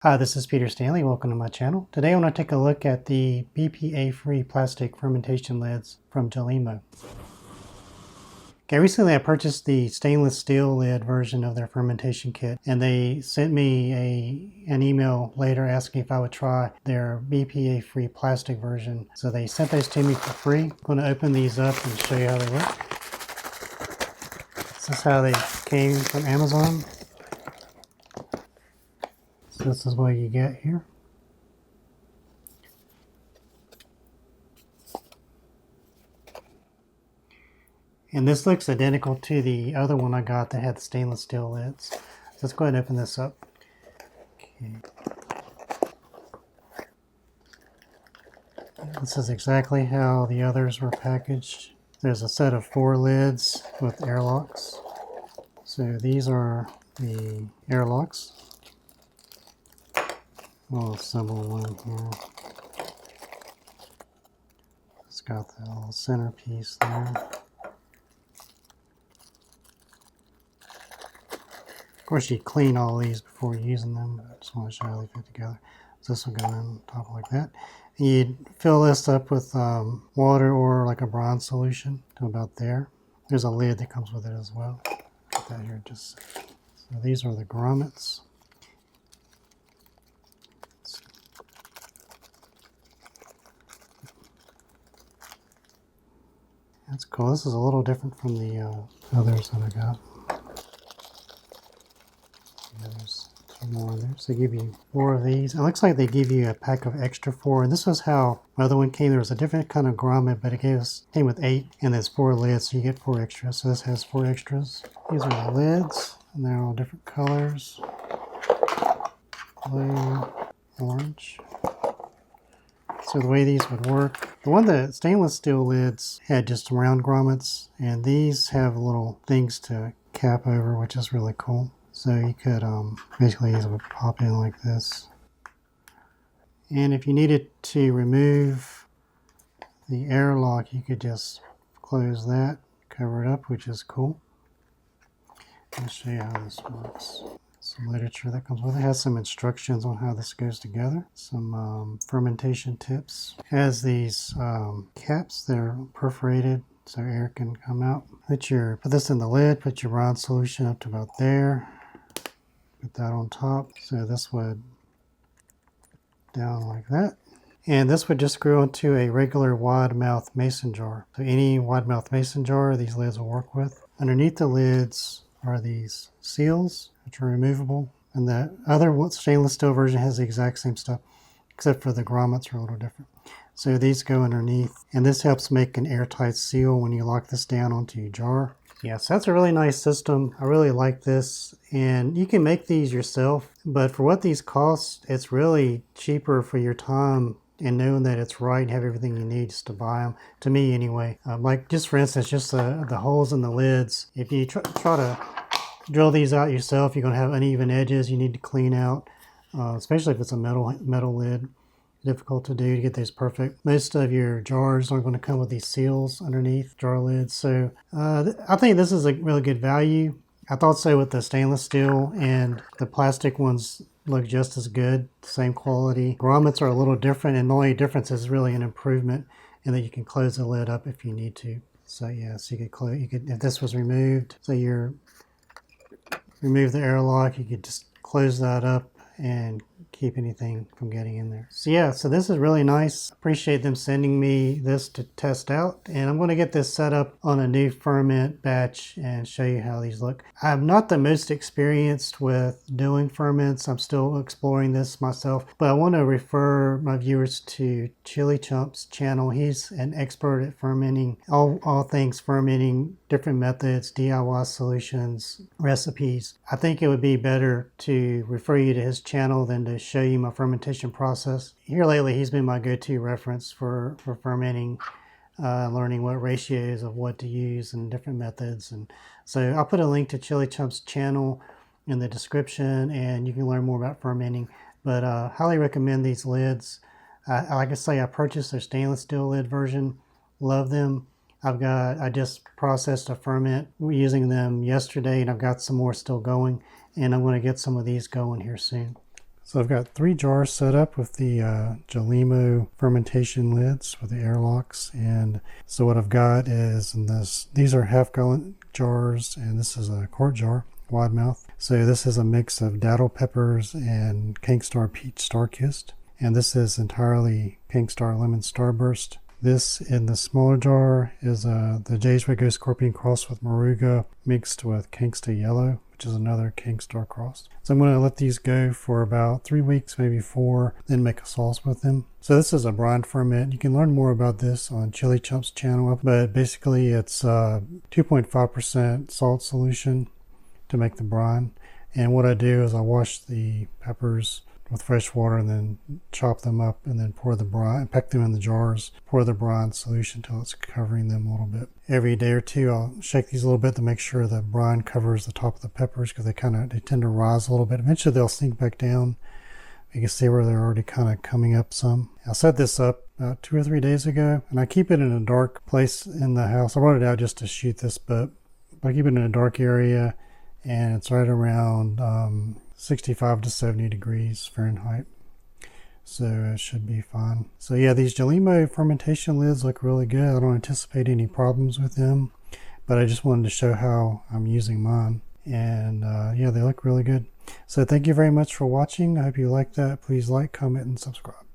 Hi, this is Peter Stanley. Welcome to my channel. Today I want to take a look at the BPA-free plastic fermentation lids from Jilimo. Okay, recently I purchased the stainless steel lid version of their fermentation kit, and they sent me an email later asking if I would try their BPA-free plastic version. So they sent those to me for free. I'm going to open these up and show you how they work. This is how they came from Amazon. So this is what you get here. And this looks identical to the other one I got that had the stainless steel lids. So let's go ahead and open this up. Okay. This is exactly how the others were packaged. There's a set of 4 lids with airlocks. So these are the airlocks. I'll assemble one here. It's got the little centerpiece there. Of course, you clean all these before using them, but I just want to show you how they fit together. So this will go on top like that. And you'd fill this up with water or like a bronze solution to about there. There's a lid that comes with it as well. Put that here just so these are the grommets. That's cool. This is a little different from the others that I got. Yeah, there's 2 more in there. So they give you 4 of these. It looks like they give you a pack of extra 4. And this was how my other one came. There was a different kind of grommet, but it came with 8, and there's 4 lids, so you get 4 extras. So this has 4 extras. These are the lids, and they're all different colors. Blue, orange. So the way these would work, the stainless steel lids had just round grommets, and these have little things to cap over, which is really cool. So you could basically these would pop in like this. And if you needed to remove the airlock, you could just close that, cover it up, which is cool. I'll show you how this works. Some literature that comes with it. It has some instructions on how this goes together. Some fermentation tips. It has these caps that are perforated so air can come out. Put this in the lid, put your bronze solution up to about there. Put that on top. So this would down like that. And this would just screw into a regular wide mouth mason jar. So any wide mouth mason jar these lids will work with. Underneath the lids are these seals, which are removable. And the other stainless steel version has the exact same stuff, except for the grommets are a little different. So these go underneath, and this helps make an airtight seal when you lock this down onto your jar. Yeah, so that's a really nice system. I really like this, and you can make these yourself, but for what these cost, it's really cheaper for your time and knowing that it's right and have everything you need just to buy them, to me anyway. Like just for instance, just the holes in the lids. If you try to drill these out yourself, you're going to have uneven edges you need to clean out, especially if it's a metal lid. Difficult to do to get these perfect. Most of your jars are going to come with these seals underneath jar lids. So I think this is a really good value. I thought so with the stainless steel, and the plastic ones look just as good, same quality. Grommets are a little different, and the only difference is really an improvement in that you can close the lid up if you need to. So yeah, so you could if this was removed, so remove the airlock, you could just close that up and keep anything from getting in there. So yeah, so this is really nice. Appreciate them sending me this to test out, and I'm going to get this set up on a new ferment batch and show you how these look. I'm not the most experienced with doing ferments. I'm still exploring this myself, but I want to refer my viewers to Chili Chump's channel. He's an expert at fermenting, all things fermenting, different methods, DIY solutions, recipes. I think it would be better to refer you to his channel than to show you my fermentation process. Here lately, he's been my go-to reference for fermenting, learning what ratios of what to use and different methods. And so I'll put a link to Chili Chump's channel in the description, and you can learn more about fermenting. But highly recommend these lids. Like I say, I purchased their stainless steel lid version. Love them. I just processed a ferment using them yesterday, and I've got some more still going, and I'm going to get some of these going here soon. So I've got 3 jars set up with the Jilimo fermentation lids with the airlocks. And so what I've got is these are half-gallon jars, and this is a quart jar, wide mouth. So this is a mix of datil peppers and King Star Peach Starkist. And this is entirely King Star Lemon Starburst. This in the smaller jar is the Jay's Wago Scorpion cross with Moruga mixed with Kingstar Yellow, which is another King Star cross. So I'm going to let these go for about 3 weeks, maybe 4, then make a sauce with them. So this is a brine ferment. You can learn more about this on Chili Chump's channel, but basically it's 2.5% salt solution to make the brine. And what I do is I wash the peppers with fresh water and then chop them up and then pour the brine, pack them in the jars, pour the brine solution until it's covering them a little bit. Every day or two I'll shake these a little bit to make sure the brine covers the top of the peppers, because they tend to rise a little bit. Eventually they'll sink back down. You can see where they're already kind of coming up some. I set this up about 2 or 3 days ago, and I keep it in a dark place in the house. I brought it out just to shoot this, but I keep it in a dark area, and it's right around 65 to 70 degrees Fahrenheit. So it should be fine. So yeah, these Jilimo fermentation lids look really good. I don't anticipate any problems with them, but I just wanted to show how I'm using mine. And yeah, they look really good. So thank you very much for watching. I hope you liked that. Please like, comment, and subscribe.